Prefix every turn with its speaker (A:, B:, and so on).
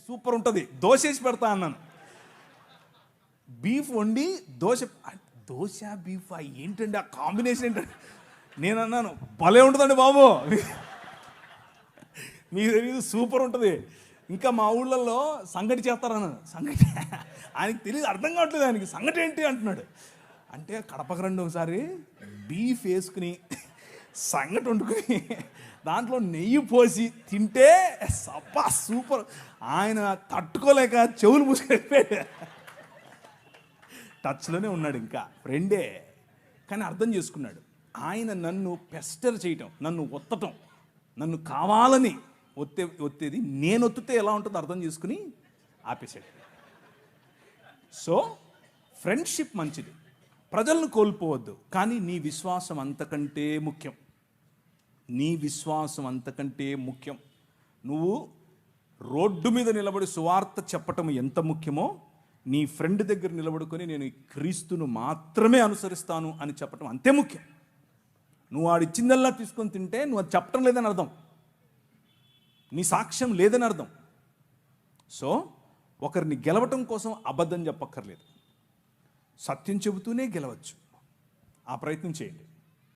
A: Super ఉంటుంది, దోశ వేసి పెడతా అన్నాను. బీఫ్ వండి దోశ బీఫ్ ఏంటండి ఆ కాంబినేషన్ ఏంటంటే, నేను అన్నాను భలే ఉంటుందండి బాబు, మీకు తెలియదు సూపర్ ఉంటుంది. ఇంకా మా ఊళ్ళల్లో సంగటి చేస్తారన్నాను. సంగటి ఆయనకి తెలియదు, అర్థం కావట్లేదు ఆయనకి, సంగటి ఏంటి అంటున్నాడు. అంటే కడపకు రండి ఒకసారి, బీఫ్ వేసుకుని సంగటి వండుకుని దాంట్లో నెయ్యి పోసి తింటే సబ్బా సూపర్. ఆయన తట్టుకోలేక చెవులు మూసుకెళ్ళిపోయాడు. టచ్లోనే ఉన్నాడు, ఇంకా ఫ్రెండే కానీ అర్థం చేసుకున్నాడు. ఆయన నన్ను పెస్టర్ చేయటం, నన్ను ఒత్తటం, నన్ను కావాలని ఒత్తేది నేను ఒత్తితే ఎలా ఉంటుందో అర్థం చేసుకుని ఆపేశాడు. సో ఫ్రెండ్షిప్ మంచిది, ప్రజలను కోల్పోవద్దు, కానీ నీ విశ్వాసం అంతకంటే ముఖ్యం. నీ విశ్వాసం అంతకంటే ముఖ్యం. నువ్వు రోడ్డు మీద నిలబడి సువార్త చెప్పటం ఎంత ముఖ్యమో, నీ ఫ్రెండ్ దగ్గర నిలబడుకొని నేను క్రీస్తును మాత్రమే అనుసరిస్తాను అని చెప్పటం అంతే ముఖ్యం. నువ్వు ఆడిచ్చిందల్లా తీసుకొని తింటే నువ్వు అది చెప్పటం లేదని అర్థం, నీ సాక్ష్యం లేదని అర్థం. సో ఒకరిని గెలవటం కోసం అబద్ధం చెప్పక్కర్లేదు, సత్యం చెబుతూనే గెలవచ్చు. ఆ ప్రయత్నం చేయండి.